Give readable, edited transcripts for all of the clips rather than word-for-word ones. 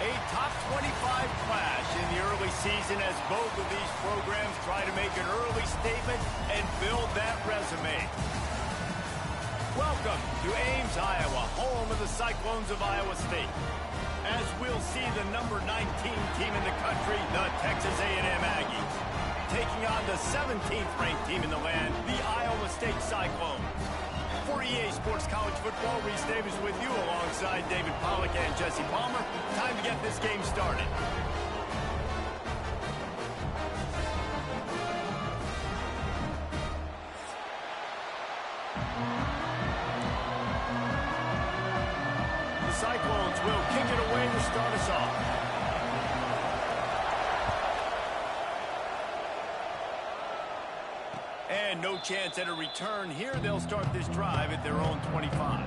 A top 25 clash in the early season as both of these programs try to make an early statement and build that resume. Welcome to Ames, Iowa, home of the Cyclones of Iowa State. As we'll see the number 19 team in the country, the Texas A&M Aggies, taking on the 17th ranked team in the land, the Iowa State Cyclones. For EA Sports College Football, Reese Davis with you alongside David Pollack and Jesse Palmer. Time to get this game started. The Cyclones will kick it away to start us off. And no chance at a return here. They'll start this drive at their own 25.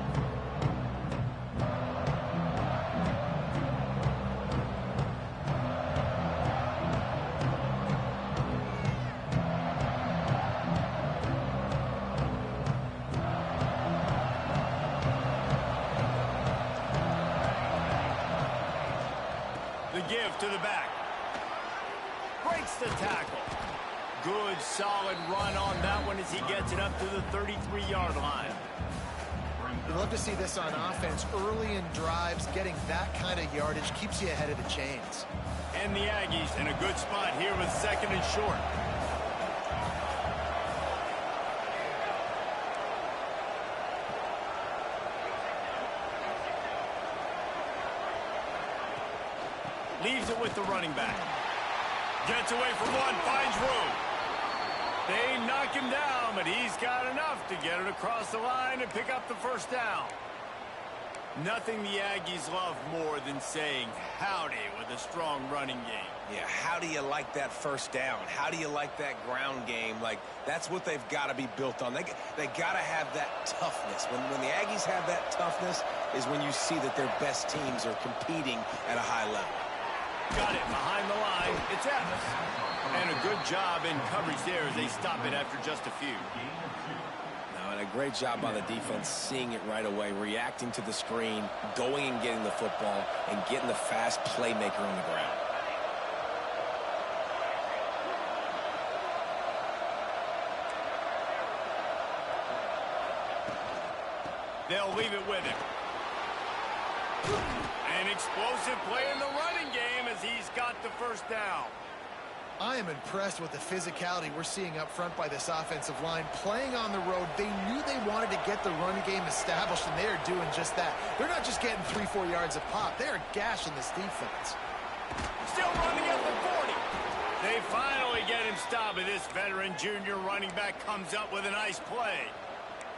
The give to the back. Breaks the tackle. Good, solid run on that one as he gets it up to the 33-yard line. We'd love to see this on offense. Early in drives, getting that kind of yardage keeps you ahead of the chains. And the Aggies in a good spot here with second and short. Leaves it with the running back. Gets away from one, finds room. They knock him down, but he's got enough to get it across the line and pick up the first down. Nothing the Aggies love more than saying howdy with a strong running game. Yeah, how do you like that first down? How do you like that ground game? Like, that's what they've got to be built on. They got to have that toughness. When the Aggies have that toughness is when you see that their best teams are competing at a high level. Got it behind the line. It's Evans. And a good job in coverage there as they stop it after just a few. Now, and a great job by the defense seeing it right away, reacting to the screen, going and getting the football, and getting the fast playmaker on the ground. They'll leave it with him. An explosive play in the running game as he's got the first down. I am impressed with the physicality we're seeing up front by this offensive line. Playing on the road, they knew they wanted to get the running game established, and they are doing just that. They're not just getting 3-4 yards of pop. They are gashing this defense. Still running at the 40. They finally get him stopped, and this veteran junior running back comes up with a nice play.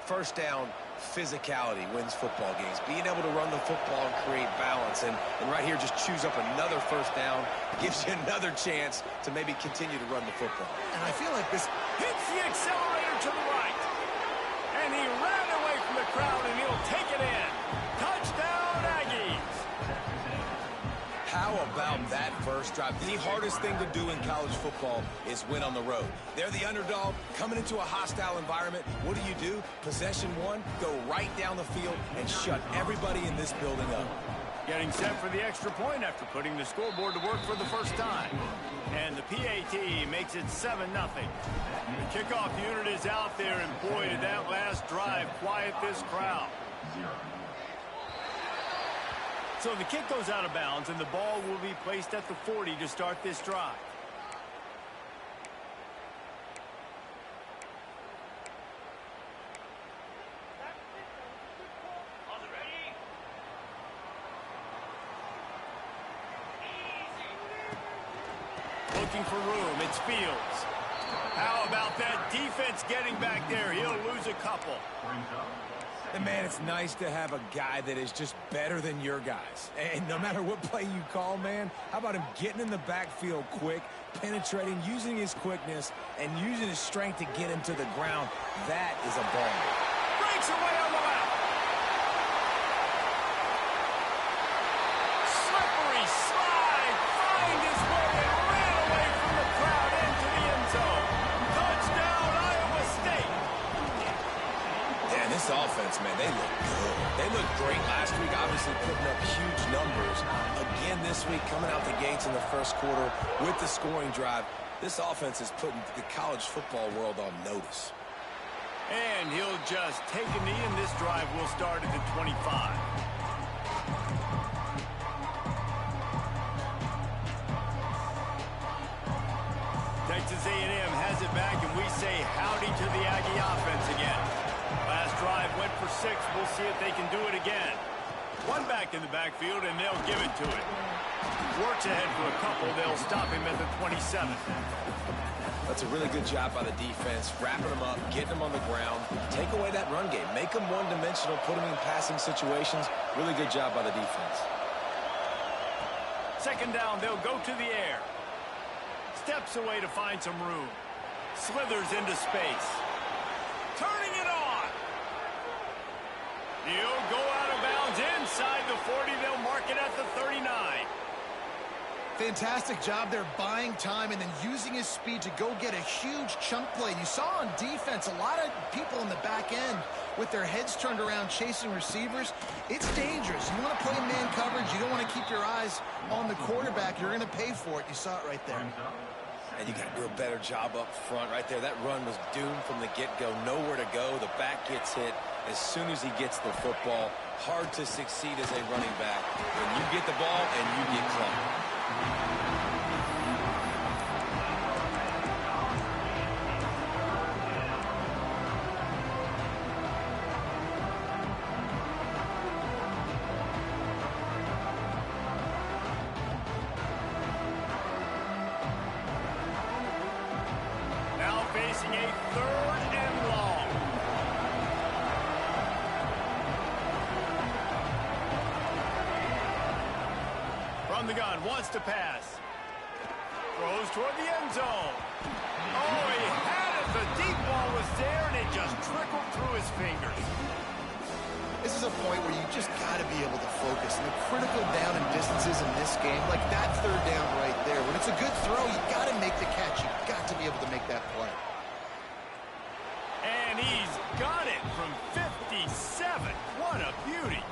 First down, physicality wins football games. Being able to run the football and create balance. And right here, just choose up another first down. Gives you another chance to maybe continue to run the football. And I feel like this hits the accelerator to the right. And he ran away from the crowd, and he'll take it in. Touchdown, Aggies. How about that first drive? The hardest thing to do in college football is win on the road. They're the underdog coming into a hostile environment. What do? Possession one, go right down the field and shut everybody in this building up. Getting set for the extra point after putting the scoreboard to work for the first time. And the PAT makes it 7-0. The kickoff unit is out there, and boy, did that last drive quiet this crowd. So the kick goes out of bounds, and the ball will be placed at the 40 to start this drive. Looking for room, it's Fields. How about that defense getting back there? He'll lose a couple. And, man, it's nice to have a guy that is just better than your guys. And no matter what play you call, man, how about him getting in the backfield quick, penetrating, using his quickness, and using his strength to get him to the ground? That is a ball. Breaks away on the left. Slippery slide. Find his way and ran away from the crowd into the end zone. Touchdown, Iowa State. Yeah, this offense, man, they look good. They looked great last week, obviously putting up huge numbers. Again this week, coming out the gates in the first quarter with the scoring drive. This offense is putting the college football world on notice. And he'll just take a knee, and this drive will start at the 25. Texas A&M has it back, and we say howdy to the Aggie offense again. Last drive went for 6. We'll see if they can do it again. One back in the backfield, and they'll give it to him. Works ahead for a couple. They'll stop him at the 27. That's a really good job by the defense, wrapping them up, getting them on the ground. Take away that run game. Make them one-dimensional, put them in passing situations. Really good job by the defense. Second down, they'll go to the air. Steps away to find some room. Slithers into space. Turning it on. He'll go out of bounds inside the 40. They'll mark it at the 39. Fantastic job there buying time and then using his speed to go get a huge chunk play. You saw on defense a lot of people in the back end with their heads turned around chasing receivers. It's dangerous. You want to play man coverage. You don't want to keep your eyes on the quarterback. You're going to pay for it. You saw it right there. And you got to do a better job up front right there. That run was doomed from the get-go. Nowhere to go. The back gets hit as soon as he gets the football. Hard to succeed as a running back when you get the ball and you get clubbed. Now facing a 3rd and long. From the gun, wants to pass. Throws toward the end zone. Oh, he had it. The deep ball was there, and it just trickled through his fingers. This is a point where you just got to be able to focus. And the critical down and distances in this game, like that 3rd down right there, when it's a good throw, you got to make the catch. You got to be able to make that play. And he's got it from 57. What a beauty.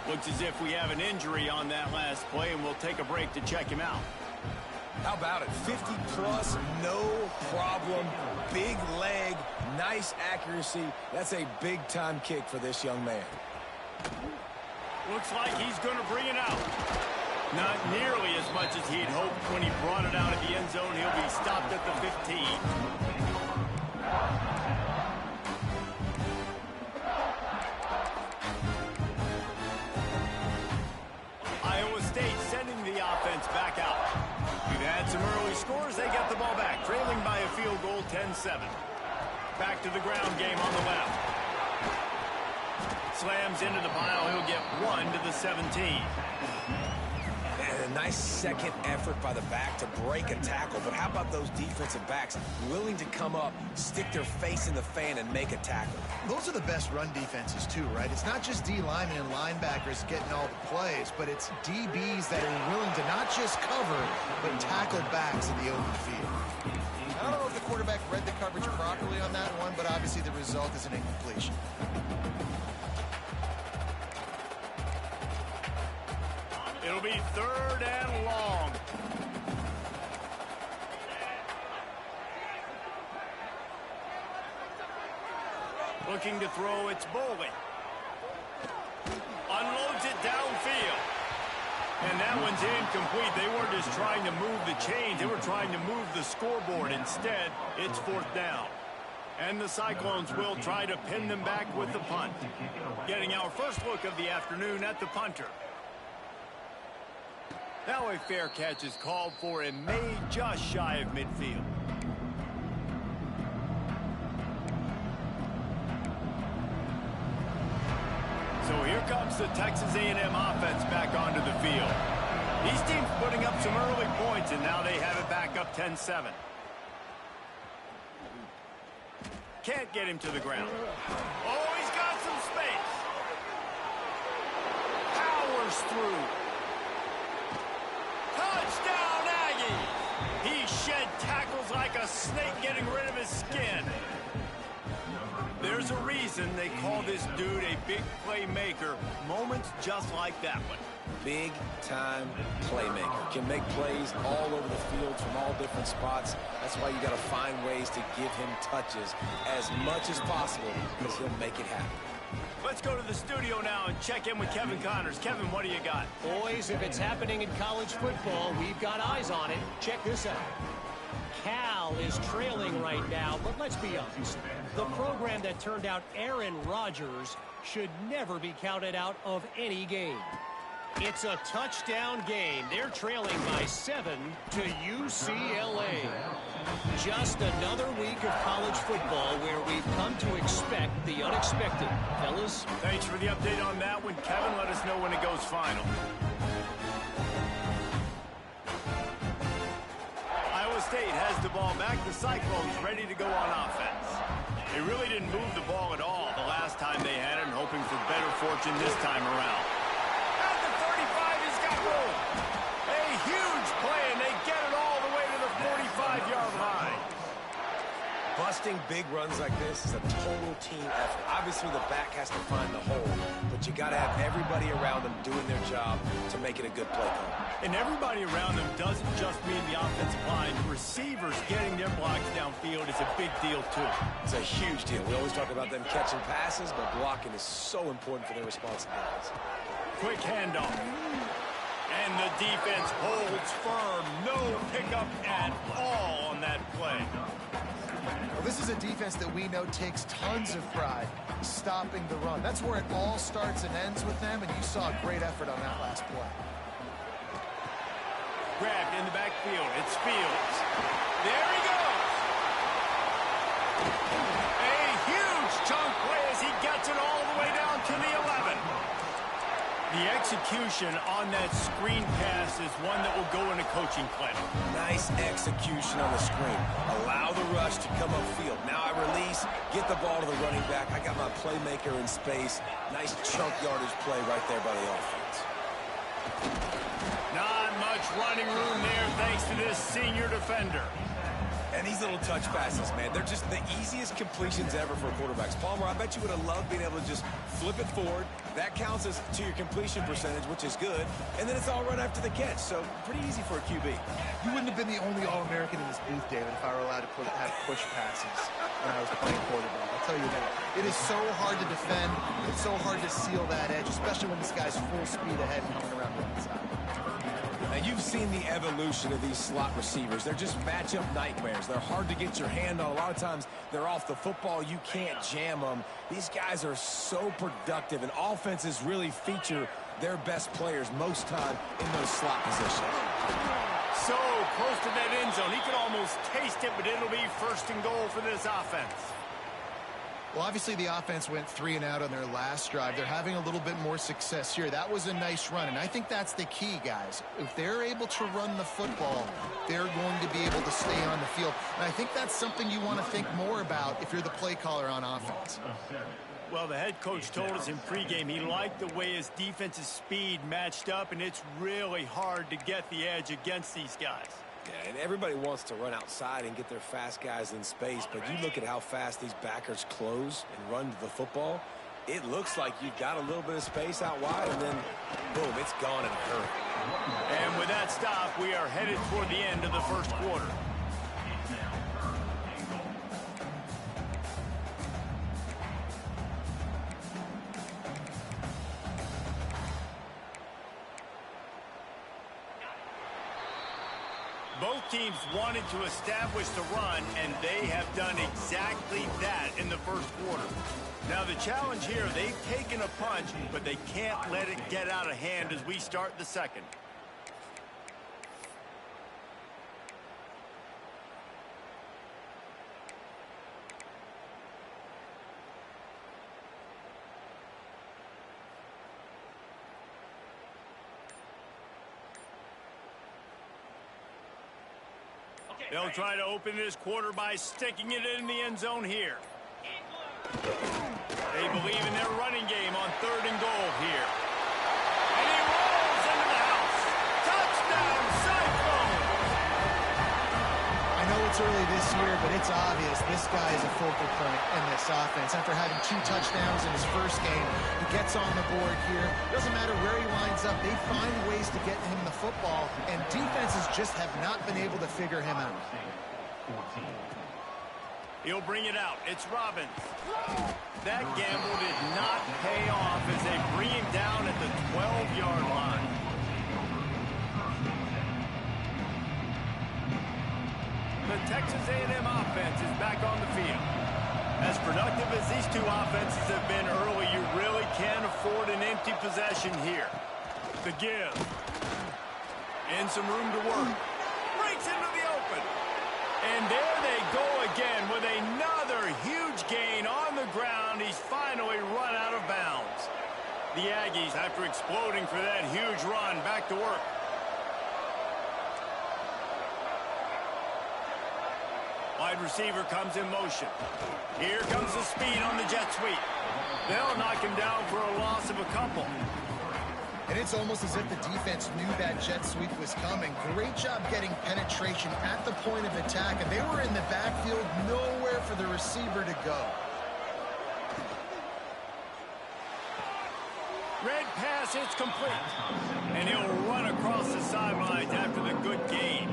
Looks as if we have an injury on that last play, and we'll take a break to check him out. How about it? 50-plus, no problem. Big leg, nice accuracy. That's a big-time kick for this young man. Looks like he's going to bring it out. Not nearly as much as he'd hoped when he brought it out of the end zone. He'll be stopped at the 15. Iowa State sending the offense back out. We've had some early scores. They get the ball back, trailing by a field goal, 10-7. Back to the ground game on the left. Slams into the pile. He'll get 1 to the 17. And a nice second effort by the back to break a tackle. But how about those defensive backs willing to come up, stick their face in the fan, and make a tackle? Those are the best run defenses too, right? It's not just D linemen and linebackers getting all the plays, but it's DBs that are willing to not just cover, but tackle backs in the open field. I don't know if the quarterback read the coverage properly on that one, but obviously the result is an incompletion. It'll be 3rd and long. Looking to throw, it's Bowling. Unloads it downfield. And that one's incomplete. They weren't just trying to move the chains. They were trying to move the scoreboard. Instead, it's 4th down. And the Cyclones will try to pin them back with the punt. Getting our first look of the afternoon at the punter. Now a fair catch is called for and made just shy of midfield. So here comes the Texas A&M offense back onto the field. These teams putting up some early points, and now they have it back up 10-7. Can't get him to the ground. Oh, he's got some space. Powers through. Touchdown, Aggies! He shed tackles like a snake getting rid of his skin. There's a reason reason they call this dude a big playmaker. Moments just like that one. Big-time playmaker. Can make plays all over the field from all different spots. That's why you got to find ways to give him touches as much as possible because he'll make it happen. Let's go to the studio now and check in with Kevin Connors. Kevin, what do you got? Boys, if it's happening in college football, we've got eyes on it. Check this out. Cal is trailing right now, but let's be honest. The program that turned out Aaron Rodgers should never be counted out of any game. It's a touchdown game. They're trailing by 7 to UCLA. Just another week of college football where we've come to expect the unexpected. Fellas? Thanks for the update on that one, Kevin. Let us know when it goes final. Iowa State has the ball back. The Cyclones ready to go on offense. They really didn't move the ball at all the last time they had it, and hoping for better fortune this time around. And the 35 has got room. A huge play, and they get it all the way to the 45-yard line. Busting big runs like this is a total team effort. Obviously, the back has to find the hole, but you got to have everybody around them doing their job to make it a good play call. And everybody around them doesn't just mean the offensive line. Receivers getting their blocks downfield is a big deal, too. It's a huge deal. We always talk about them catching passes, but blocking is so important for their responsibilities. Quick handoff. And the defense holds firm. No pickup at all on that play. Well, this is a defense that we know takes tons of pride stopping the run. That's where it all starts and ends with them, and you saw a great effort on that last play. Grabbed in the backfield. It's Fields. There he goes. A huge chunk play as he gets it all the way down to the 11. The execution on that screen pass is one that will go in a coaching clinic. Nice execution on the screen. Allow the rush to come upfield. Now I release, get the ball to the running back. I got my playmaker in space. Nice chunk yardage play right there by the offense. Not much running room there thanks to this senior defender. And these little touch passes, man, they're just the easiest completions ever for quarterbacks. Palmer, I bet you would have loved being able to just flip it forward. That counts as to your completion percentage, which is good. And then it's all right after the catch, so pretty easy for a QB. You wouldn't have been the only All-American in this booth, David, if I were allowed to have push passes when I was playing quarterback. I'll tell you that. It is so hard to defend. It's so hard to seal that edge, especially when this guy's full speed ahead coming around the inside. Now, you've seen the evolution of these slot receivers. They're just matchup nightmares. They're hard to get your hand on. A lot of times, they're off the football. You can't jam them. These guys are so productive, and offenses really feature their best players most time in those slot positions. So close to that end zone. He could almost taste it, but it'll be first and goal for this offense. Well, obviously the offense went 3 and out on their last drive. They're having a little bit more success here. That was a nice run, and I think that's the key, guys. If they're able to run the football, they're going to be able to stay on the field. And I think that's something you want to think more about if you're the play caller on offense. Well, the head coach told us in pregame he liked the way his defensive speed matched up, and it's really hard to get the edge against these guys. Yeah, and everybody wants to run outside and get their fast guys in space, but you look at how fast these backers close and run to the football, it looks like you've got a little bit of space out wide, and then, boom, it's gone in a hurry. And with that stop, we are headed toward the end of the first quarter. Both teams wanted to establish the run, and they have done exactly that in the first quarter. Now the challenge here, they've taken a punch, but they can't let it get out of hand as we start the second. They'll try to open this quarter by sticking it in the end zone here. They believe in their running game on 3rd and goal here. And he rolls into the house. Touchdown, Cyclone! I know it's early this year, but it's obvious this guy is a focal point in this offense. After having 2 touchdowns in his first game, he gets on the board here. Doesn't matter where he lines up, they find ways to get him the football, and defenses just have not been able to figure him out. He'll bring it out. It's Robbins. That gamble did not pay off as they bring him down at the 12-yard line. The Texas A&M offense is back on the field. As productive as these two offenses have been early, you really can't afford an empty possession here. The give. And some room to work. Breaks into the open. And there they go again with another huge gain on the ground. He's finally run out of bounds. The Aggies, after exploding for that huge run, back to work. Wide receiver comes in motion. Here comes the speed on the jet sweep. They'll knock him down for a loss of a couple. And it's almost as if the defense knew that jet sweep was coming. Great job getting penetration at the point of attack, and they were in the backfield, nowhere for the receiver to go. Red pass, it's complete. And he'll run across the sidelines after the good gain.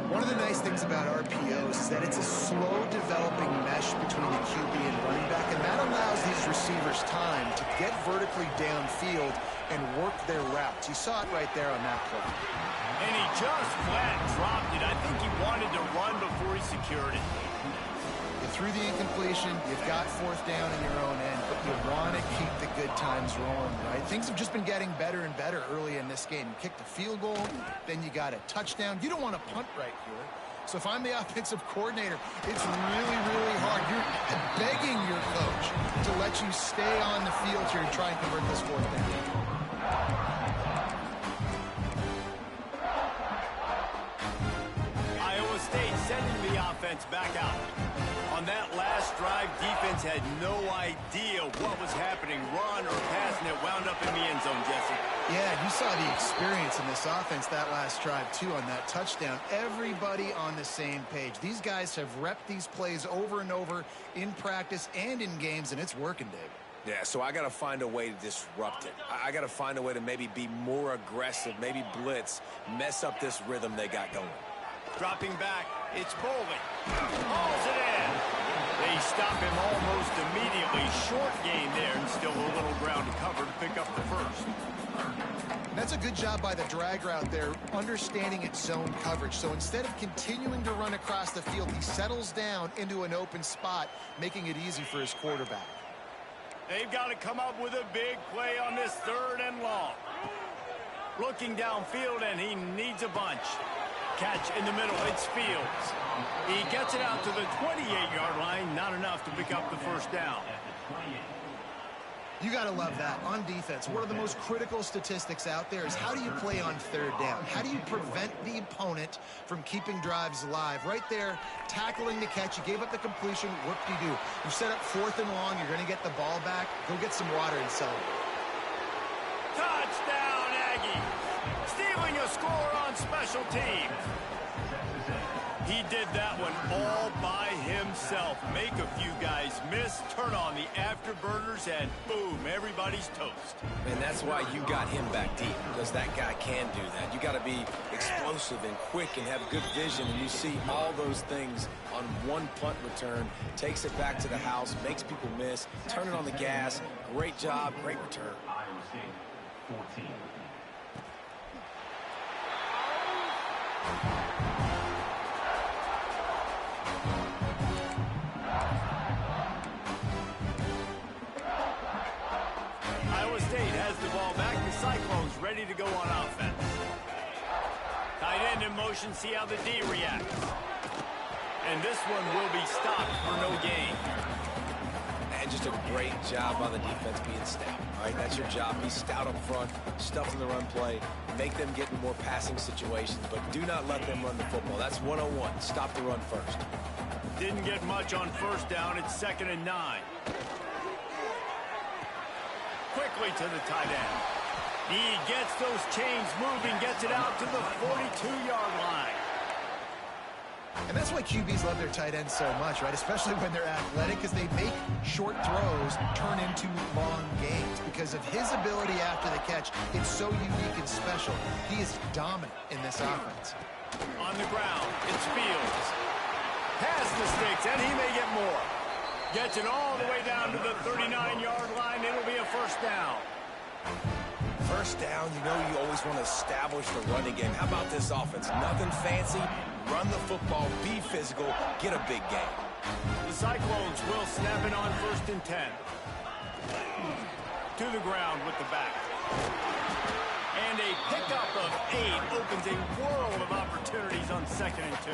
One of the nice things about RPOs is that it's a slow-developing mesh between the QB and running back, and that allows these receivers time to get vertically downfield and work their routes. You saw it right there on that play. And he just flat dropped it. I think he wanted to run before he secured it. You threw the incompletion, you've got 4th down in your own end, but you want to keep the good times rolling, right? Things have just been getting better and better early in this game. You kicked a field goal, then you got a touchdown. You don't want to punt right here. So if I'm the offensive coordinator, it's really, really hard. You're begging your coach to let you stay on the field here and try and convert this 4th down. Iowa State sending the offense back out. On that last drive, defense had no idea what was happening. Run or pass, and it wound up in the end zone, Jesse. Yeah, you saw the experience in this offense that last drive, too, on that touchdown. Everybody on the same page. These guys have repped these plays over and over in practice and in games, and it's working, David. Yeah, so I got to find a way to disrupt it. I got to find a way to maybe be more aggressive, maybe blitz, mess up this rhythm they got going. Dropping back, it's Bolden. Hauls it in. They stop him almost immediately. Short gain there, and still a little ground to cover to pick up the first. That's a good job by the drag route there, understanding its zone coverage. So instead of continuing to run across the field, he settles down into an open spot, making it easy for his quarterback. They've got to come up with a big play on this 3rd and long. Looking downfield, and he needs a bunch. Catch in the middle, it's Fields. He gets it out to the 28-yard line, not enough to pick up the first down. You got to love that. On defense, one of the most critical statistics out there is how do you play on 3rd down? How do you prevent the opponent from keeping drives alive? Right there, tackling the catch. You gave up the completion. Whoop-de-doo. You set up 4th and long. You're going to get the ball back. Go get some water and celebrate. Touchdown, Aggie. Stealing a score on special teams. He did that one all by himself. Make a few guys miss, turn on the afterburners, and boom, everybody's toast. And that's why you got him back deep, because that guy can do that. You got to be explosive and quick and have good vision, and you see all those things on one punt return. Takes it back to the house, makes people miss, turn it on the gas. Great job, great return. Iowa State has the ball back. The Cyclones ready to go on offense. Tight end in motion, see how the D reacts. And this one will be stopped for no gain. And just a great job on the defense being stout. All right, that's your job. Be stout up front, stuff in the run play, make them get in more passing situations, but do not let them run the football. That's 101. Stop the run first. Didn't get much on first down. It's 2nd and 9. Quickly to the tight end. He gets those chains moving, gets it out to the 42-yard line. And that's why QBs love their tight ends so much, right? Especially when they're athletic, because they make short throws turn into long gains. Because of his ability after the catch, it's so unique and special. He is dominant in this offense. On the ground, it's Fields. Pass mistakes, and he may get more. Gets it all the way down to the 39-yard line. It'll be a first down. First down, you know you always want to establish the running game. How about this offense? Nothing fancy. Run the football, be physical, get a big gain. The Cyclones will snap it on 1st and 10. To the ground with the back. And a pickup of 8 opens a world of opportunities on 2nd and 2.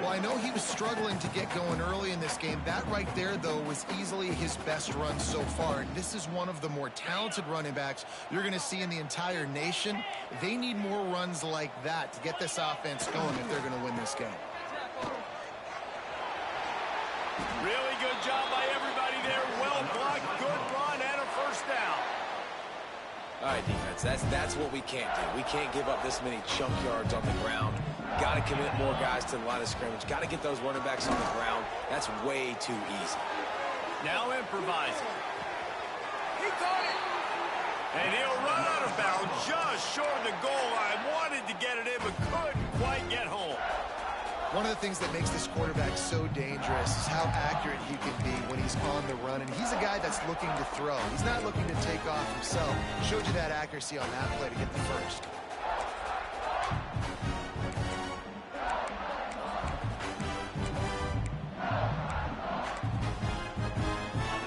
Well, I know he was struggling to get going early in this game. That right there, though, was easily his best run so far. And this is one of the more talented running backs you're going to see in the entire nation. They need more runs like that to get this offense going if they're going to win this game. Really good job by everybody there. Well blocked, good run, and a first down. All right, defense, that's what we can't do. We can't give up this many chunk yards on the ground. Got to commit more guys to the line of scrimmage. Got to get those running backs on the ground. That's way too easy. Now improvising. He caught it. And he'll run out of bounds just short of the goal line. Wanted to get it in, but couldn't quite get home. One of the things that makes this quarterback so dangerous is how accurate he can be when he's on the run. And he's a guy that's looking to throw. He's not looking to take off himself. Showed you that accuracy on that play to get the first.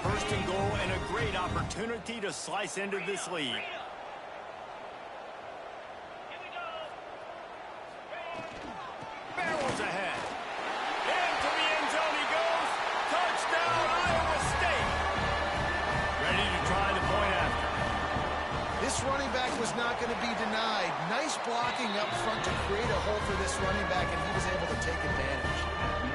First and goal and a great opportunity to slice into this lead. Barrels ahead. Into the end zone he goes. Touchdown, Iowa State. Ready to try the point after. This running back was not going to be denied. Nice blocking up front to create a hole for this running back, and he was able to take advantage.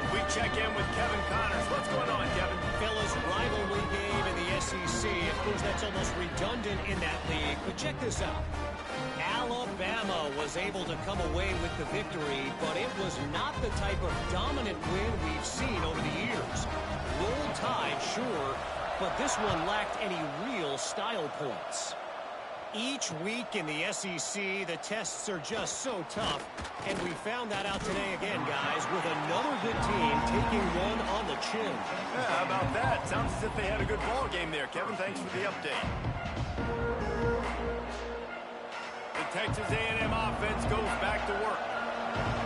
We check in with Kevin Connors. What's going on, Kevin? Fellas, rivalry game in the SEC. Of course, that's almost redundant in that league. But check this out. Alabama was able to come away with the victory, but it was not the type of dominant win we've seen over the years. Roll Tide, sure, but this one lacked any real style points. Each week in the SEC, the tests are just so tough, and we found that out today again, guys, with another good team taking one on the chin. Yeah, how about that? Sounds as if they had a good ball game there. Kevin, thanks for the update. The Texas A&M offense goes back to work.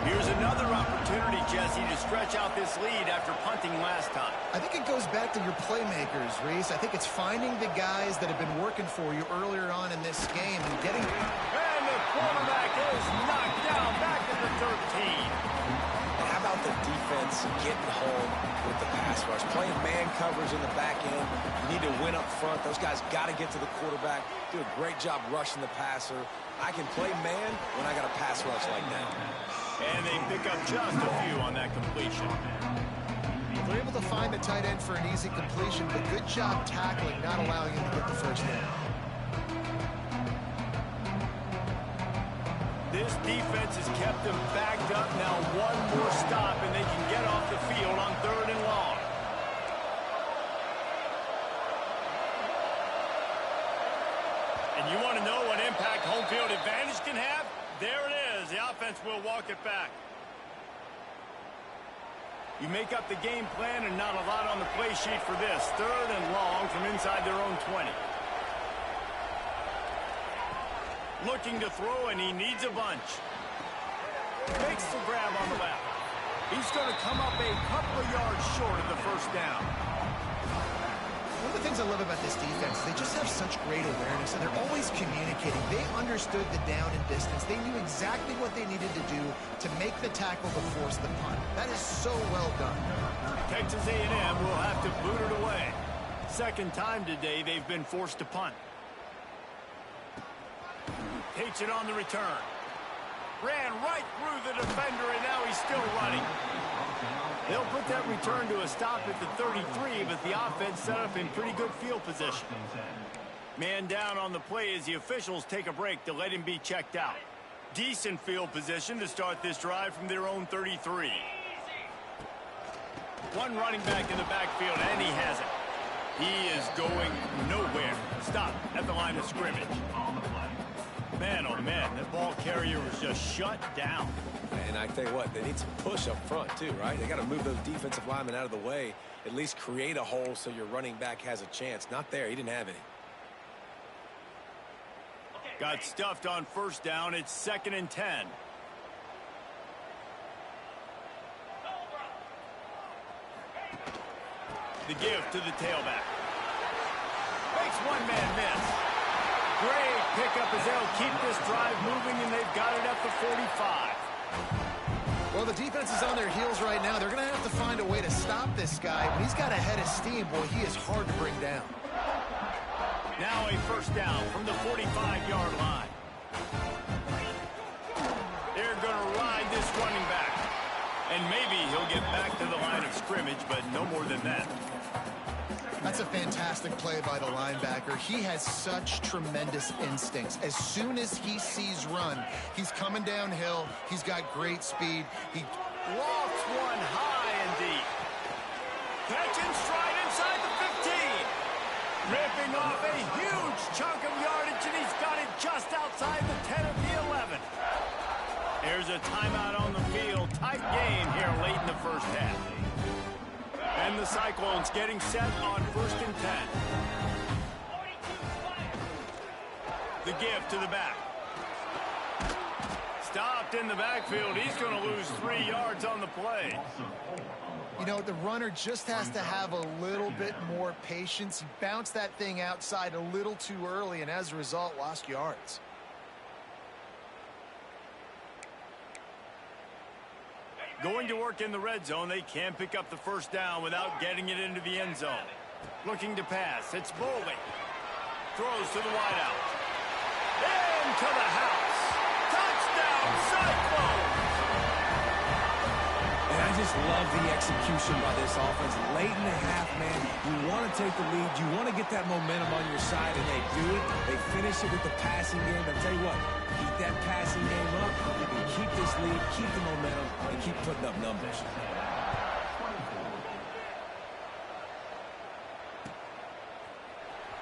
Here's another opportunity, Jesse, to stretch out this lead after punting last time. I think it goes back to your playmakers, Reese. I think it's finding the guys that have been working for you earlier on in this game and getting... And the quarterback is knocked down back at the 13. And how about the defense getting home with the pass rush? Playing man coverage in the back end. You need to win up front. Those guys got to get to the quarterback. Do a great job rushing the passer. I can play man when I got a pass rush like that. And they pick up just a few on that completion. They're able to find the tight end for an easy completion, but good job tackling, not allowing him to get the first down. This defense has kept them backed up. Now one more stop, and they can get off the field on 3rd and long. And you want to know what impact home field advantage can have? There it is. The offense will walk it back. You make up the game plan and not a lot on the play sheet for this. 3rd and long from inside their own 20. Looking to throw, and he needs a bunch. Makes the grab on the left. He's going to come up a couple of yards short of the first down. One of the things I love about this defense, they just have such great awareness, and they're always communicating. They understood the down and distance. They knew exactly what they needed to do to make the tackle to force the punt. That is so well done. Texas A&M will have to boot it away. Second time today they've been forced to punt. Takes it on the return. Ran right through the defender, and now he's still running. They'll put that return to a stop at the 33, but the offense set up in pretty good field position. Man down on the play as the officials take a break to let him be checked out. Decent field position to start this drive from their own 33. One running back in the backfield, and he has it. He is going nowhere. Stop at the line of scrimmage. Man, oh man, that ball carrier was just shut down. And I tell you what, they need some push up front too, right? They got to move those defensive linemen out of the way, at least create a hole so your running back has a chance. Not there. He didn't have any. Got stuffed on first down. It's 2nd and 10. The give to the tailback. Makes one man miss. Great pickup as they'll keep this drive moving, and they've got it at the 45. Well, the defense is on their heels right now. They're going to have to find a way to stop this guy. When he's got a head of steam, boy, he is hard to bring down. Now a first down from the 45-yard line. They're going to ride this running back. And maybe he'll get back to the line of scrimmage, but no more than that. That's a fantastic play by the linebacker. He has such tremendous instincts. As soon as he sees run, he's coming downhill. He's got great speed. He lofts one high and deep. Catch and stride inside the 15. Ripping off a huge chunk of yardage, and he's got it just outside the 10 of the 11. There's a timeout on the field. Tight game here late in the first half. And the Cyclones getting set on 1st and 10. The give to the back. Stopped in the backfield. He's going to lose 3 yards on the play. You know, the runner just has to have a little bit more patience. He bounced that thing outside a little too early, and as a result, lost yards. Going to work in the red zone. They can't pick up the first down without getting it into the end zone. Looking to pass. It's Bowling. Throws to the wideout. Into the house. Touchdown, Cyclones! And I just love the execution by this offense. Late in the half, man, you want to take the lead. You want to get that momentum on your side, and they do it. They finish it with the passing game. I'll tell you what, keep that passing game up. You can keep this lead, keep the momentum, and keep putting up numbers.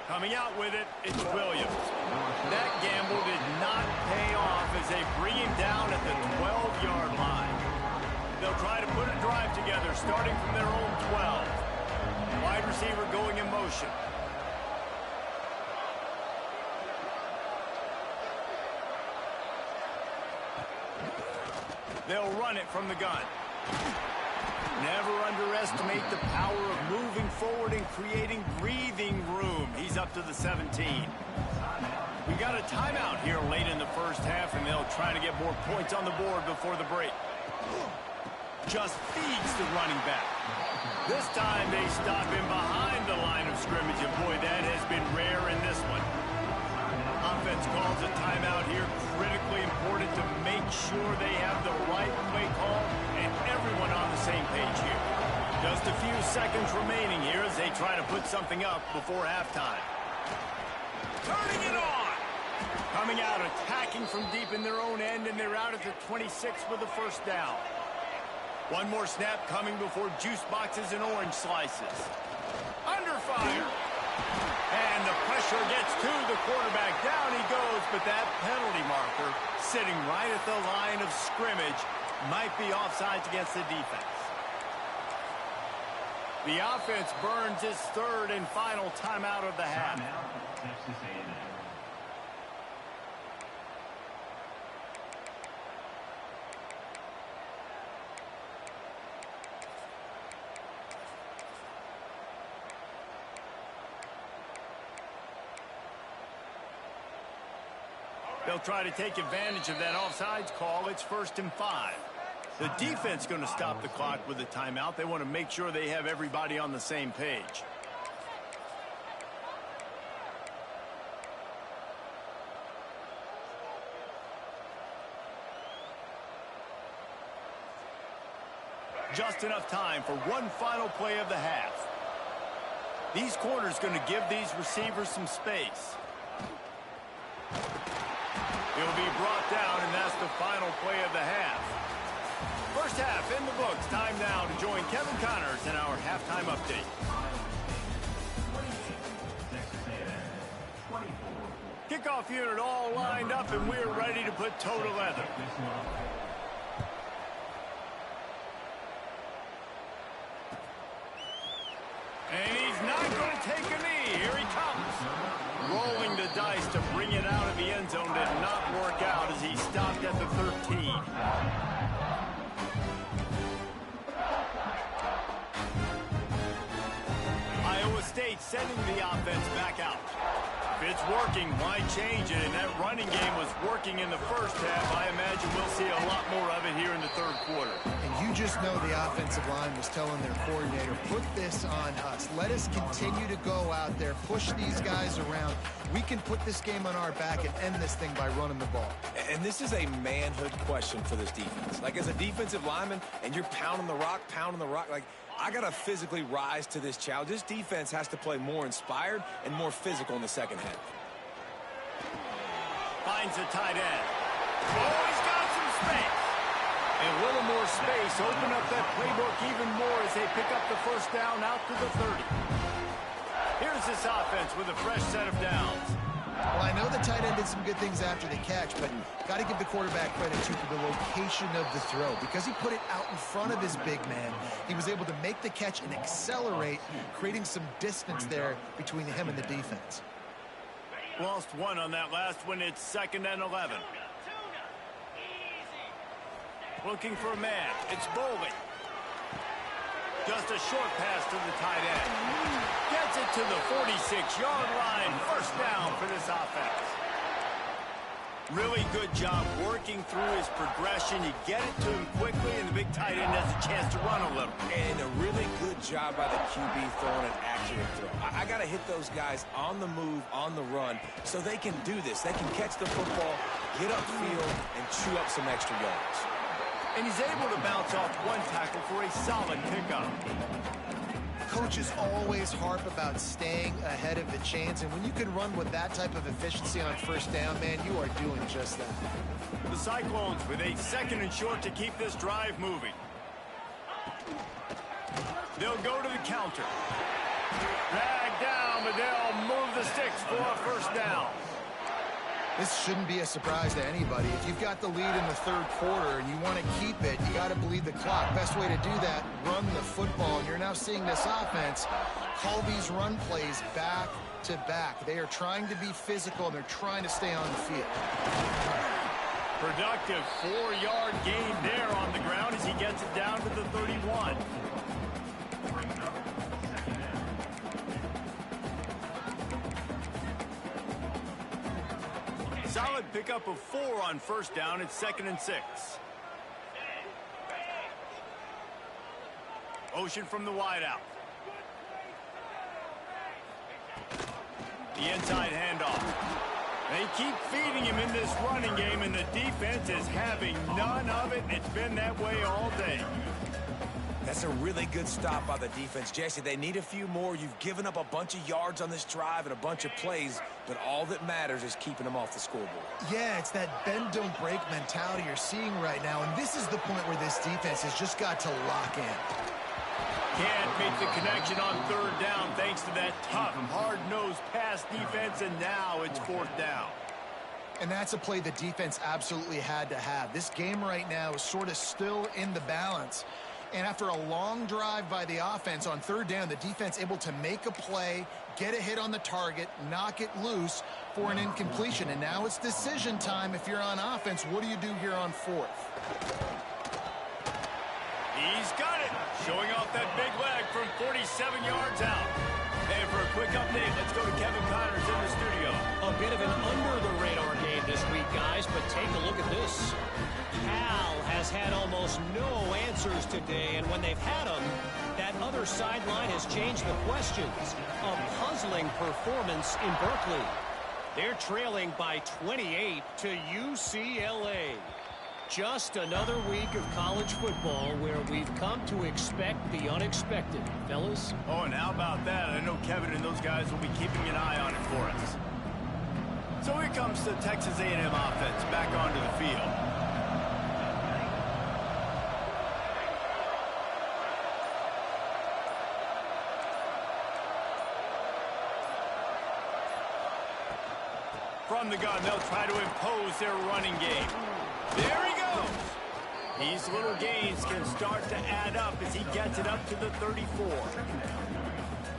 Coming out with it, it's Williams. That gamble did not pay off as they bring him down at the 12-yard line. They'll try to put a drive together starting from their own 12. Wide receiver going in motion. They'll run it from the gun. Never underestimate the power of moving forward and creating breathing room. He's up to the 17. We got a timeout here late in the first half, and they'll try to get more points on the board before the break. Just feeds the running back. This time they stop him behind the line of scrimmage, and boy, that has been rare in this one. Offense calls a timeout here. Critically important to make sure they have the right play call and everyone on the same page here. Just a few seconds remaining here as they try to put something up before halftime. Turning it on! Coming out, attacking from deep in their own end, and they're out at the 26 for the first down. One more snap coming before juice boxes and orange slices. Under fire. And the pressure gets to the quarterback. Down he goes, but that penalty marker sitting right at the line of scrimmage might be offsides against the defense. The offense burns its 3rd and final timeout of the half. They'll try to take advantage of that offsides call. It's 1st and 5. The defense going to stop the clock with a timeout. They want to make sure they have everybody on the same page. Just enough time for one final play of the half. These corners going to give these receivers some space. He'll be brought down, and that's the final play of the half. First half in the books. Time now to join Kevin Connors in our halftime update. Kickoff unit all lined up, and we're ready to put toe to leather. And he's not going to take a knee. Here he comes. Rolling the dice to bring it out of the end zone did not work out as he stopped at the 13. Iowa State sending the offense back out. If it's working, why change it? And that running game was working in the first half. I imagine we'll see a lot more of it here in the third quarter. And you just know the offensive line was telling their coordinator, put this on us. Let us continue to go out there, push these guys around. We can put this game on our back and end this thing by running the ball. And this is a manhood question for this defense. Like, as a defensive lineman, and you're pounding the rock, like, I got to physically rise to this challenge. This defense has to play more inspired and more physical in the second half. Finds a tight end. Oh, he's got some space. And a little more space, open up that playbook even more as they pick up the first down out to the 30. Here's this offense with a fresh set of downs. Well, I know the tight end did some good things after the catch, but got to give the quarterback credit, too, for the location of the throw. Because he put it out in front of his big man, he was able to make the catch and accelerate, creating some distance there between him and the defense. Lost one on that last one. It's 2nd and 11. Looking for a man. It's Bolden. Just a short pass to the tight end. Gets it to the 46-yard line. First down for this offense. Really good job working through his progression. You get it to him quickly, and the big tight end has a chance to run a little. And a really good job by the QB throwing an accurate throw. I got to hit those guys on the move, on the run, so they can do this. They can catch the football, get upfield, and chew up some extra yards. And he's able to bounce off one tackle for a solid pickup. Coaches always harp about staying ahead of the chains, and when you can run with that type of efficiency on first down, man, you are doing just that. The Cyclones with a 2nd and short to keep this drive moving. They'll go to the counter. Drag down, but they'll move the sticks for a first down. This shouldn't be a surprise to anybody. If you've got the lead in the third quarter and you want to keep it, you got to bleed the clock. Best way to do that, run the football. And you're now seeing this offense call these run plays back to back. They are trying to be physical, and they're trying to stay on the field. Productive 4-yard gain there on the ground as he gets it down to the 31. Solid pickup of 4 on first down. It's 2nd and 6. Ocean from the wideout. The inside handoff. They keep feeding him in this running game, and the defense is having none of it. It's been that way all day. That's a really good stop by the defense. Jesse, they need a few more. You've given up a bunch of yards on this drive and a bunch of plays, but all that matters is keeping them off the scoreboard. Yeah, it's that bend, don't break mentality you're seeing right now, and this is the point where this defense has just got to lock in. Can't make the connection on third down thanks to that tough, hard-nosed pass defense, and now it's 4th down. And that's a play the defense absolutely had to have. This game right now is sort of still in the balance. And after a long drive by the offense on third down, the defense able to make a play, get a hit on the target, knock it loose for an incompletion. And now it's decision time if you're on offense. What do you do here on 4th? He's got it. Showing off that big leg from 47 yards out. And for a quick update, let's go to Kevin Connors in the studio. A bit of an under-the-radar game this week, guys, but take a look at this. Cal has had almost no answers today, and when they've had them, that other sideline has changed the questions. A puzzling performance in Berkeley. They're trailing by 28 to UCLA. Just another week of college football where we've come to expect the unexpected, fellas. Oh, and how about that? I know Kevin and those guys will be keeping an eye on it for us. So here comes the Texas A&M offense back onto the field. From the gun, they'll try to impose their running game. There he goes. These little gains can start to add up as he gets it up to the 34.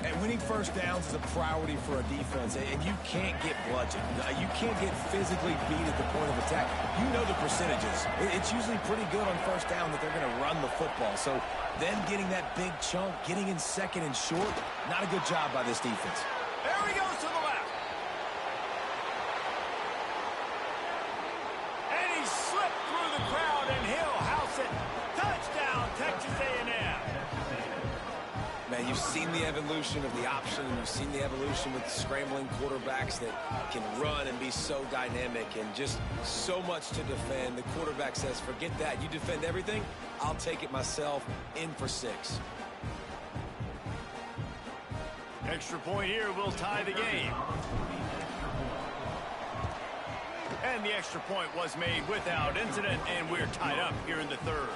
And winning first downs is a priority for a defense, and you can't get bludgeoned. You can't get physically beat at the point of attack. You know the percentages. It's usually pretty good on first down that they're going to run the football. So them getting that big chunk, getting in second and short, not a good job by this defense. There he goes to the left. And he slipped through the crowd, and he'll house it. Touchdown, Texas A&M. Man, you've seen the evolution of the option, and you've seen the evolution with scrambling quarterbacks that can run and be so dynamic and just so much to defend. The quarterback says, forget that. You defend everything, I'll take it myself. In for 6. Extra point here will tie the game. And the extra point was made without incident, and we're tied up here in the third.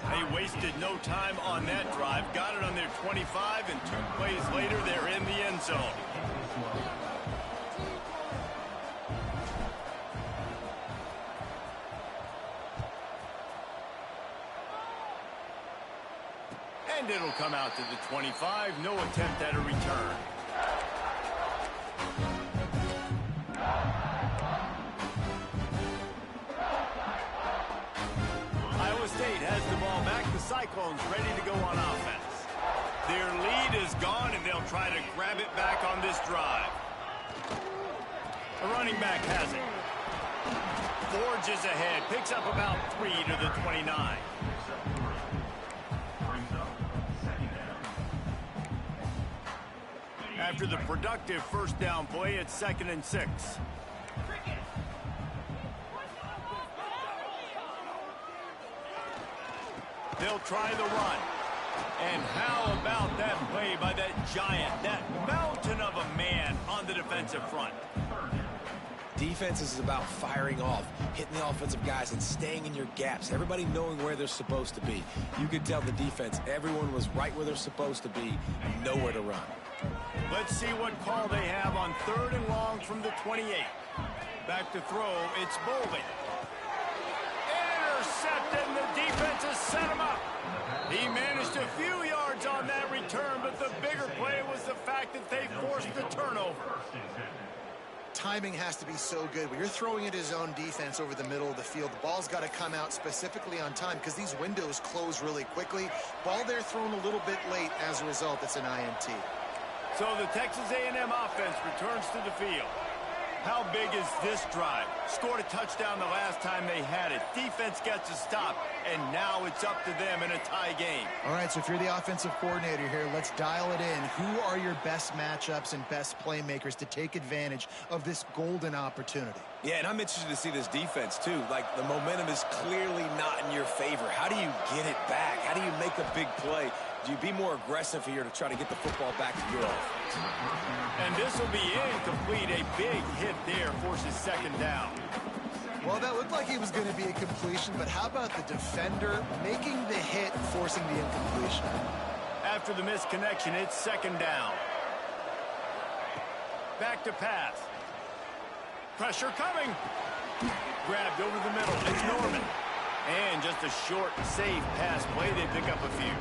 They wasted no time on that drive. Got it on their 25, and 2 plays later, they're in the end zone. And it'll come out to the 25. No attempt at a return. Iowa State has the ball back. The Cyclones ready to go on offense. Their lead is gone, and they'll try to grab it back on this drive. The running back has it. Forges ahead. Picks up about 3 to the 29. After the productive first down play, it's 2nd and 6. They'll try the run. And how about that play by that giant, that mountain of a man on the defensive front? Defense is about firing off, hitting the offensive guys, and staying in your gaps. Everybody knowing where they're supposed to be. You could tell the defense, everyone was right where they're supposed to be, nowhere to run. Let's see what call they have on 3rd and long from the 28. Back to throw, it's Bowling. Intercepted, and the defense has set him up. He managed a few yards on that return, but the bigger play was the fact that they forced the turnover. Timing has to be so good. When you're throwing at his own defense over the middle of the field, the ball's got to come out specifically on time because these windows close really quickly. Ball there thrown a little bit late. As a result, it's an INT. So the Texas A&M offense returns to the field. How big is this drive? Scored a touchdown the last time they had it. Defense gets a stop, and now it's up to them in a tie game. All right, so if you're the offensive coordinator here, let's dial it in. Who are your best matchups and best playmakers to take advantage of this golden opportunity? Yeah, and I'm interested to see this defense, too. Like, the momentum is clearly not in your favor. How do you get it back? How do you make a big play? Do you be more aggressive here to try to get the football back to your offense? And this will be incomplete. A big hit there forces 2nd down. Well, that looked like it was going to be a completion, but how about the defender making the hit, forcing the incompletion? After the missed connection, it's 2nd down. Back to pass. Pressure coming. Grabbed over the middle. It's Norman. And just a short, safe pass play. They pick up a few.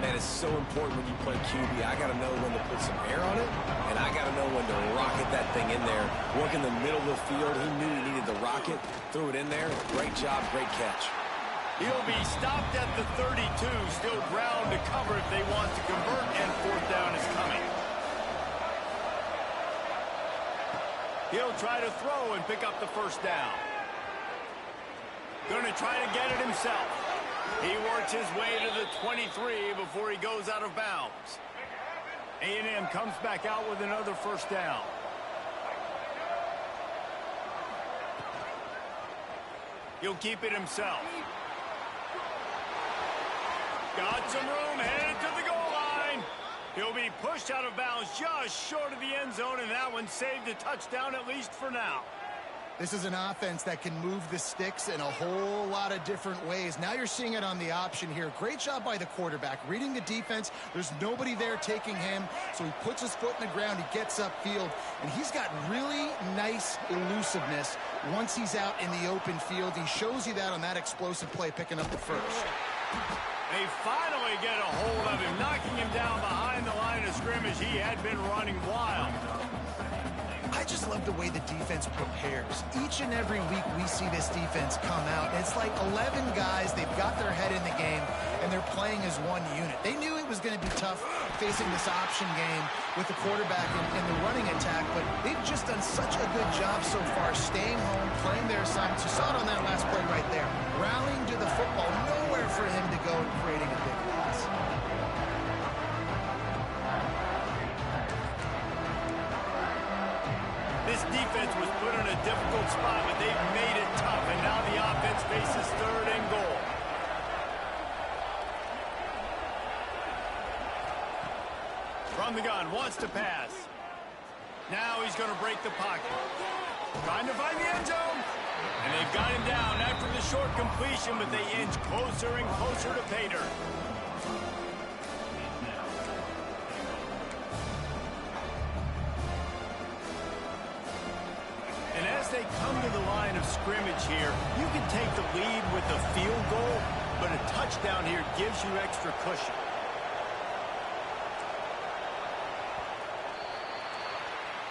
Man, it's so important when you play QB. I got to know when to put some air on it, and I got to know when to rocket that thing in there. Work in the middle of the field. He knew he needed the rocket. Threw it in there. Great job, great catch. He'll be stopped at the 32. Still ground to cover if they want to convert, and 4th down is coming. He'll try to throw and pick up the first down. Going to try to get it himself. He works his way to the 23 before he goes out of bounds. A&M comes back out with another first down. He'll keep it himself. Got some room, headed to the goal line. He'll be pushed out of bounds just short of the end zone, and that one saved a touchdown at least for now. This is an offense that can move the sticks in a whole lot of different ways. Now you're seeing it on the option here. Great job by the quarterback. Reading the defense, there's nobody there taking him, so he puts his foot in the ground, he gets upfield, and he's got really nice elusiveness once he's out in the open field. He shows you that on that explosive play, picking up the first. They finally get a hold of him, knocking him down behind the line of scrimmage. He had been running wild. I just love the way the defense prepares. Each and every week we see this defense come out. It's like 11 guys, they've got their head in the game, and they're playing as one unit. They knew it was going to be tough facing this option game with the quarterback in the running attack, but they've just done such a good job so far staying home, playing their assignments. You saw it on that last play right there. Rallying to the football, nowhere for him to go and creating a big pass. This defense was put in a difficult spot, but they've made it tough, and now the offense faces 3rd and goal. From the gun, wants to pass. Now he's going to break the pocket. Trying to find the end zone. And they've got him down after the short completion, but they inch closer and closer to pay dirt. And as they come to the line of scrimmage here, you can take the lead with a field goal, but a touchdown here gives you extra cushion.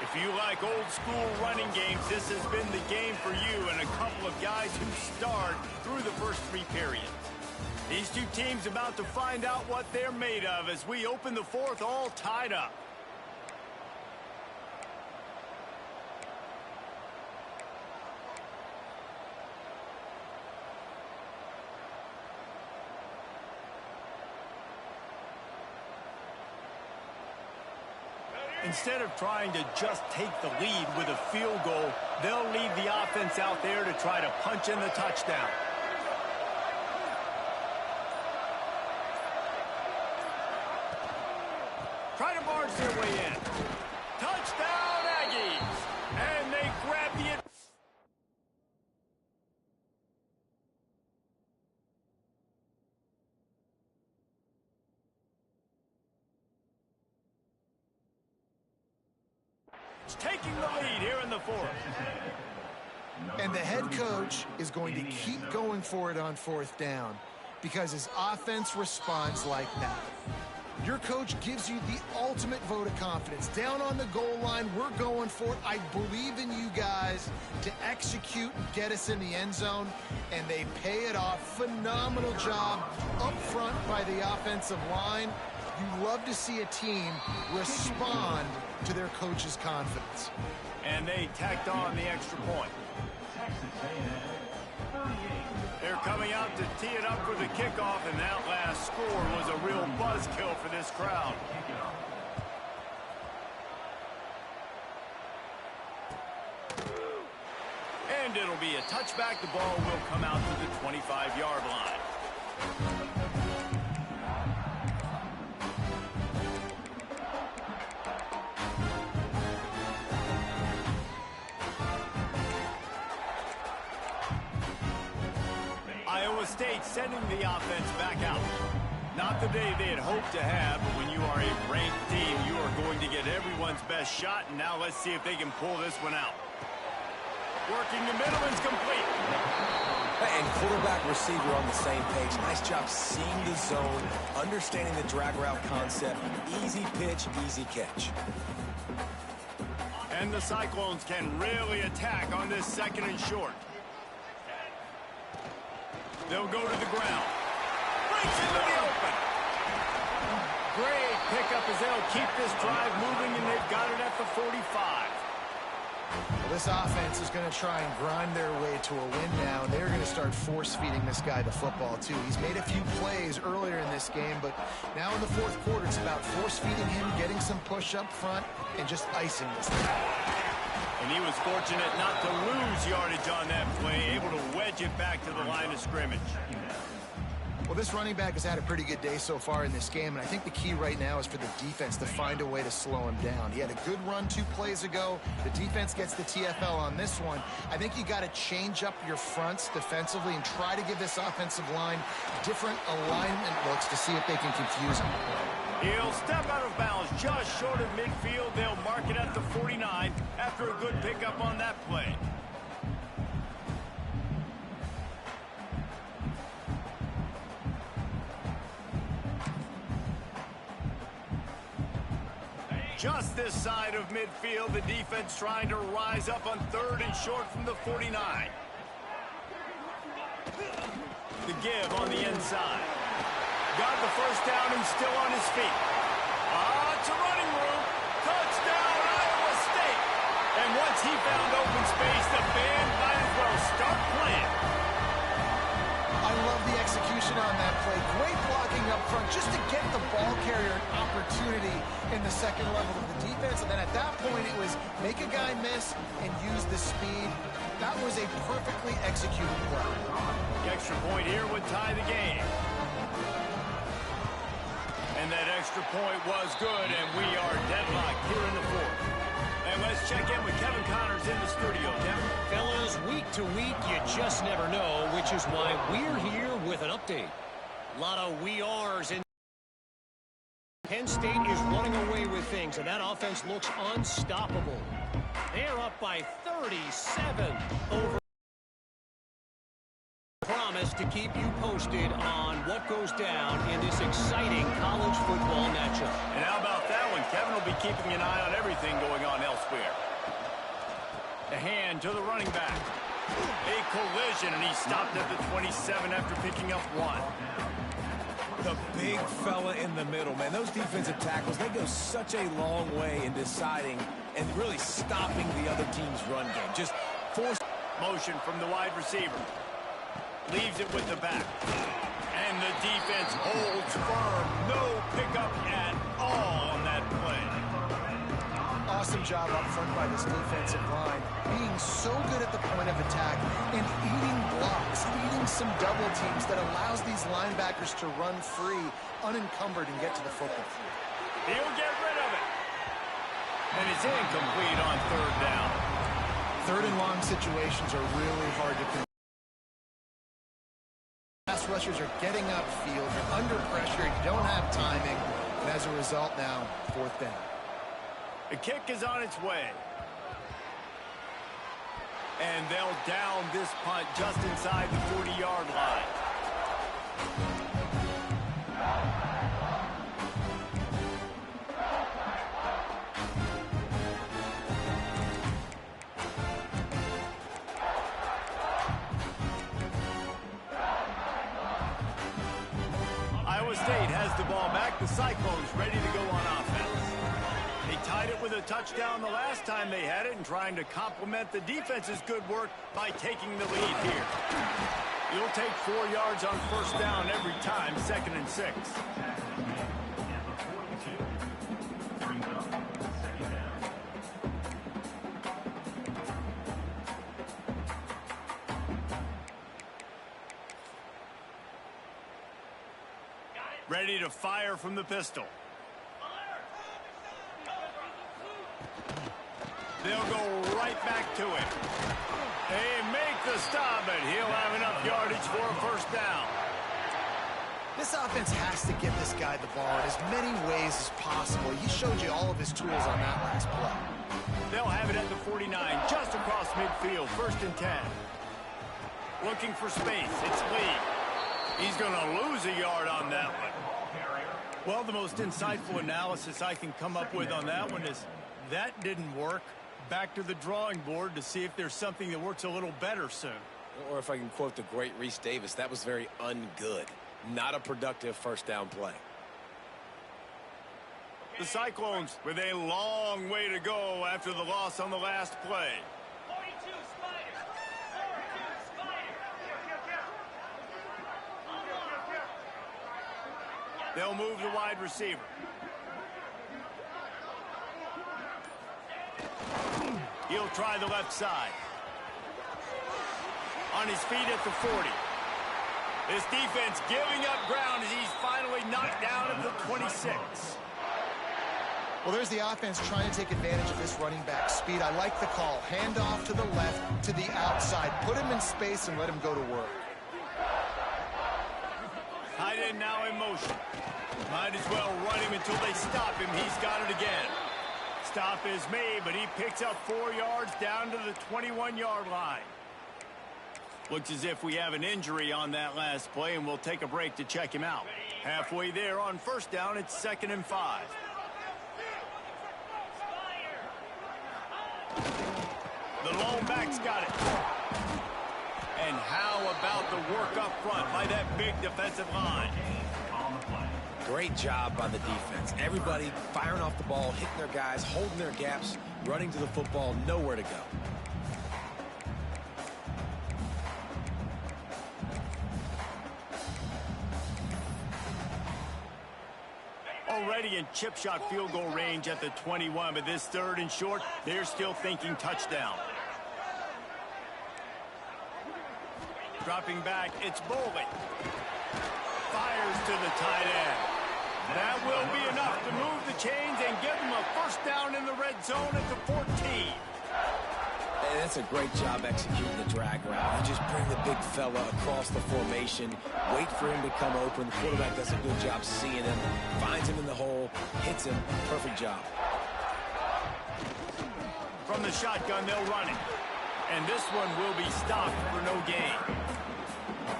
If you like old school running games, this has been the game for you and a couple of guys who start through the first 3 periods. These two teams about to find out what they're made of as we open the 4th all tied up. Instead of trying to just take the lead with a field goal, they'll leave the offense out there to try to punch in the touchdown. Try to barge their way in. Touchdown, Aggies! And they grab the... taking the lead here in the 4th. And the head coach is going to keep going for it on 4th down because his offense responds like that. Your coach gives you the ultimate vote of confidence. Down on the goal line, we're going for it. I believe in you guys to execute and get us in the end zone, and they pay it off. Phenomenal job up front by the offensive line. You love to see a team respond to their coach's confidence. And they tacked on the extra point. They're coming out to tee it up for the kickoff, and that last score was a real buzzkill for this crowd. And it'll be a touchback. The ball will come out to the 25-yard line. Iowa State sending the offense back out. Not the day they had hoped to have, but when you are a ranked team, you are going to get everyone's best shot, and now let's see if they can pull this one out. Working the middle, and it's complete. And quarterback receiver on the same page. Nice job seeing the zone, understanding the drag route concept. Easy pitch, easy catch. And the Cyclones can really attack on this 2nd and short. They'll go to the ground. Breaks into the open. Great pickup as they'll keep this drive moving, and they've got it at the 45. Well, this offense is going to try and grind their way to a win now. They're going to start force-feeding this guy the football, too. He's made a few plays earlier in this game, but now in the 4th quarter, it's about force-feeding him, getting some push up front, and just icing this thing. And he was fortunate not to lose yardage on that play, able to wedge it back to the line of scrimmage. Well, this running back has had a pretty good day so far in this game, and I think the key right now is for the defense to find a way to slow him down. He had a good run 2 plays ago. The defense gets the TFL on this one. I think you got to change up your fronts defensively and try to give this offensive line different alignment looks to see if they can confuse him. He'll step out of bounds just short of midfield. They'll mark it at the 49 after a good pickup on that play. Just this side of midfield, the defense trying to rise up on 3rd and short from the 49. The give on the inside. Got the first down and still on his feet. It's a running room. Touchdown, Iowa State. And once he found open space, the band might as well start playing. I love the execution on that play. Great blocking up front just to get the ball carrier an opportunity in the second level of the defense. And then at that point, it was make a guy miss and use the speed. That was a perfectly executed play. The extra point here would tie the game. And that extra point was good, and we are deadlocked here in the 4th. And let's check in with Kevin Connors in the studio. Kevin? Fellas, week to week, you just never know, which is why we're here with an update. A lot of we are's in. Penn State is running away with things, and that offense looks unstoppable. They're up by 37 over. Promise to keep you posted on what goes down in this exciting college football matchup. And how about that one? Kevin will be keeping an eye on everything going on elsewhere. The hand to the running back. A collision, and he stopped at the 27 after picking up 1. The big fella in the middle, man. Those defensive tackles, they go such a long way in deciding and really stopping the other team's run game. Just force motion from the wide receiver. Leaves it with the back. And the defense holds firm. No pickup at all on that play. Awesome job up front by this defensive line. Being so good at the point of attack and eating blocks, eating some double teams that allows these linebackers to run free, unencumbered, and get to the football. He'll get rid of it. And it's incomplete on 3rd down. 3rd and long situations are really hard to control. Pass rushers are getting upfield. You're under pressure. You don't have timing. And as a result now, 4th down. The kick is on its way. And they'll down this punt just inside the 40-yard line. Iowa State has the ball back. The Cyclones ready to go on offense. They tied it with a touchdown the last time they had it and trying to complement the defense's good work by taking the lead here. You'll take 4 yards on 1st down every time, 2nd and 6. Ready to fire from the pistol. They'll go right back to him. They make the stop, and he'll have enough yardage for a 1st down. This offense has to get this guy the ball in as many ways as possible. He showed you all of his tools on that last play. They'll have it at the 49, just across midfield, 1st and 10. Looking for space. It's Lee. He's going to lose a yard on that one. Well, the most insightful analysis I can come up with on that one is that didn't work. Back to the drawing board to see if there's something that works a little better soon. Or if I can quote the great Reese Davis, that was very ungood. Not a productive 1st down play. The Cyclones with a long way to go after the loss on the last play. 42 Spider. 42 Spider. They'll move the wide receiver. He'll try the left side. On his feet at the 40. This defense giving up ground as he's finally knocked down at the 26. Well, there's the offense trying to take advantage of this running back speed. I like the call. Hand off to the left, to the outside. Put him in space and let him go to work. Tight end now in motion. Might as well run him until they stop him. He's got it again. Stop is made, but he picks up 4 yards down to the 21-yard line. Looks as if we have an injury on that last play, and we'll take a break to check him out. Halfway there on first down, it's 2nd and 5. The lone back's got it. And how about the work up front by that big defensive line? Great job by the defense. Everybody firing off the ball, hitting their guys, holding their gaps, running to the football, nowhere to go. Already in chip shot field goal range at the 21, but this 3rd and short, they're still thinking touchdown. Dropping back, it's Bowling. Fires to the tight end. That will be enough to move the chains and give them a first down in the red zone at the 14. And that's a great job executing the drag route. You just bring the big fella across the formation, wait for him to come open. The quarterback does a good job seeing him, finds him in the hole, hits him. Perfect job. From the shotgun, they'll run it. And this one will be stopped for no gain.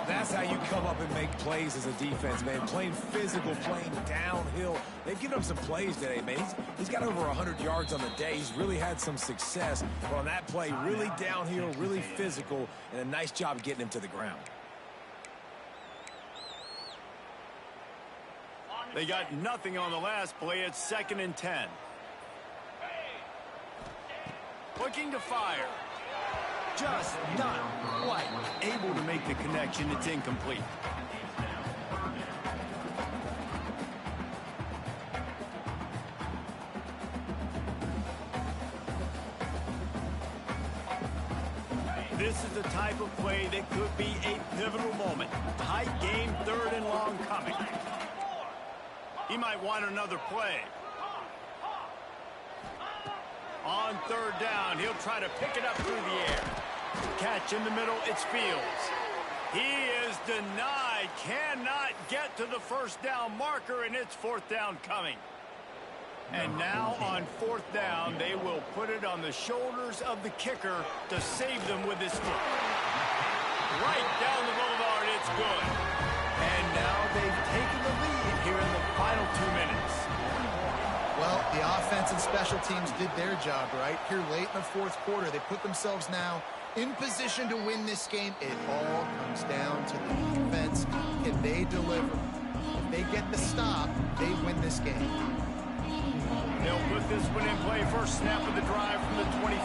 That's how you come up and make plays as a defense, man. Playing physical, playing downhill. They've given him some plays today, man. He's got over 100 yards on the day. He's really had some success. But on that play, really downhill, really physical, and a nice job getting him to the ground. They got nothing on the last play. It's 2nd and 10. Looking to fire. Just not quite able to make the connection. It's incomplete. This is the type of play that could be a pivotal moment. Tight game, 3rd and long coming. He might want another play. On 3rd down, he'll try to pick it up through the air. Catch in the middle, it's Fields. He is denied, cannot get to the first down marker, and it's 4th down coming. And now on 4th down, they will put it on the shoulders of the kicker to save them with his foot. Right down the boulevard, it's good. And now they've taken the lead here in the final 2 minutes. Well, the offense and special teams did their job, right? Here late in the 4th quarter, they put themselves now in position to win this game. It all comes down to the defense. Can they deliver? If they get the stop, they win this game. They'll put this one in play. First snap of the drive from the 25.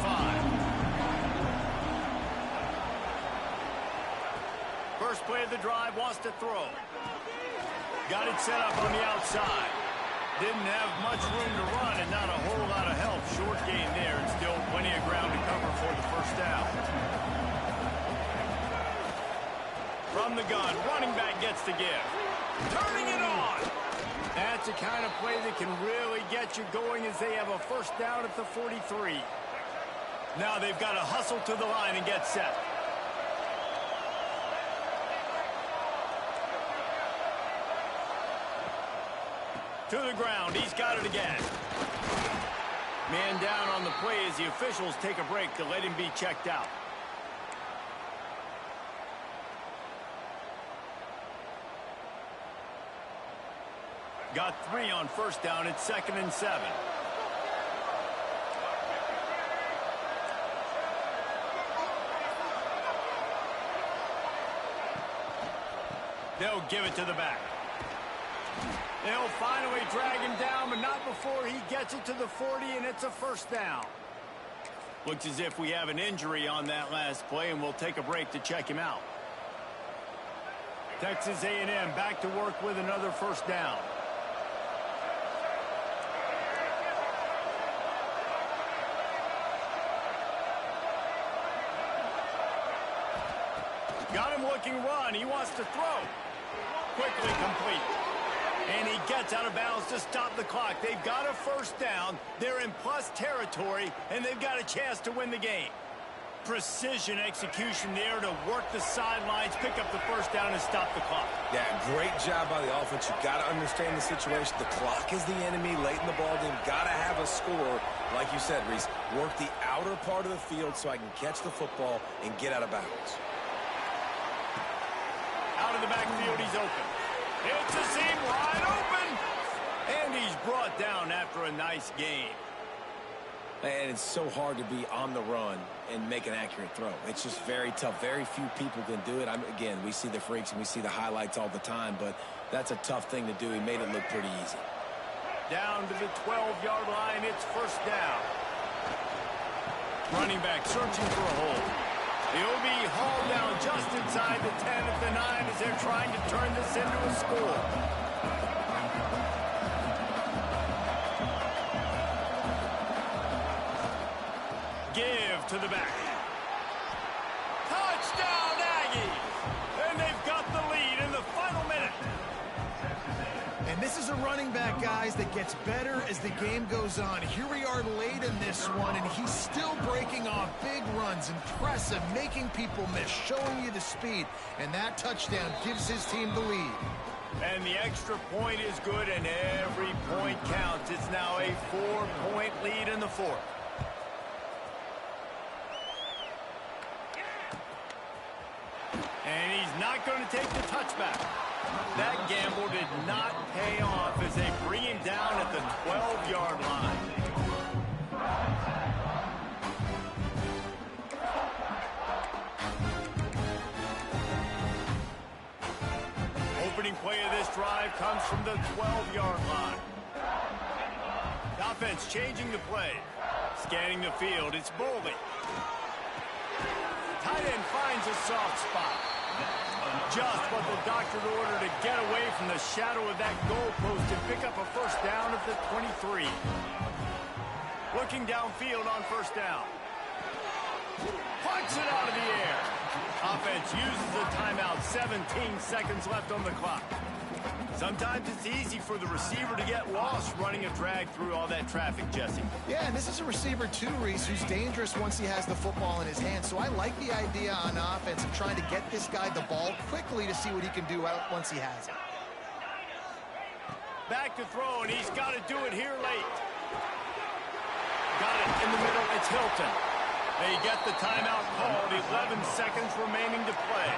First play of the drive, wants to throw. Got it set up on the outside. Didn't have much room to run and not a whole lot of help. Short gain there and still plenty of ground to cover for the first down. From the gun, running back gets the give. Turning it on. That's the kind of play that can really get you going as they have a first down at the 43. Now they've got to hustle to the line and get set. To the ground, he's got it again. Man down on the play as the officials take a break to let him be checked out. Got 3 on first down. It's 2nd and 7. They'll give it to the back. They'll finally drag him down, but not before he gets it to the 40, and it's a first down. Looks as if we have an injury on that last play, and we'll take a break to check him out. Texas A&M back to work with another first down. Got him looking run. He wants to throw. Quickly complete. And he gets out of bounds to stop the clock. They've got a first down. They're in plus territory, and they've got a chance to win the game. Precision execution there to work the sidelines, pick up the first down, and stop the clock. Yeah, great job by the offense. You've got to understand the situation. The clock is the enemy late in the ball game. Got to have a score. Like you said, Reese, work the outer part of the field so I can catch the football and get out of bounds. Out of the backfield, he's open. It's a seam wide open. And he's brought down after a nice game. And it's so hard to be on the run and make an accurate throw. It's just very tough. Very few people can do it. Again, we see the freaks and we see the highlights all the time, but that's a tough thing to do. He made it look pretty easy. Down to the 12-yard line, it's first down. Running back searching for a hole. He'll be hauled down just inside the 10 at the 9 as they're trying to turn this into a score. Give to the back. Touchdown, Aggies! And they've got the lead in the final minute. And this is a running back, guys, that gets better as the game goes on. Here we are late in this one, and he's still breaking off big runs. Impressive, making people miss, showing you the speed. And that touchdown gives his team the lead. And the extra point is good, and every point counts. It's now a 4-point lead in the fourth. And he's not going to take the touchback. That gamble did not pay off as they bring him down at the 12-yard line. Opening play of this drive comes from the 12-yard line. The offense changing the play. Scanning the field, it's Boldy. Tight end finds a soft spot. Just what the doctor ordered to get away from the shadow of that goalpost and pick up a first down at the 23. Looking downfield on first down. Punts it out of the air. Offense uses the timeout. 17 seconds left on the clock. Sometimes it's easy for the receiver to get lost running a drag through all that traffic, Jesse. Yeah, and this is a receiver too, Reese, who's dangerous once he has the football in his hands. So I like the idea on offense of trying to get this guy the ball quickly to see what he can do out once he has it. Back to throw, and he's got to do it here late. Got it in the middle. It's Hilton. They get the timeout called. 11 seconds remaining to play.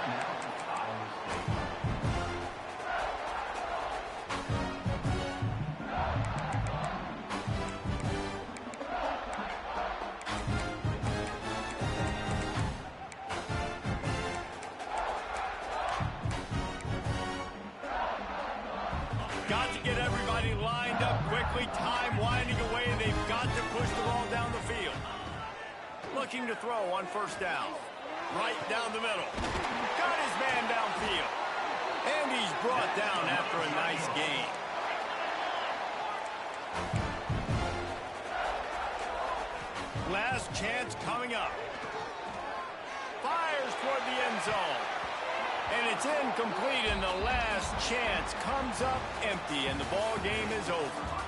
Got to get everybody lined up quickly. Time winding away. They've got to push the ball down the field. Looking to throw on first down. Right down the middle. Got his man downfield. And he's brought down after a nice gain. Last chance coming up. Fires toward the end zone. And it's incomplete, and the last chance comes up empty, and the ball game is over.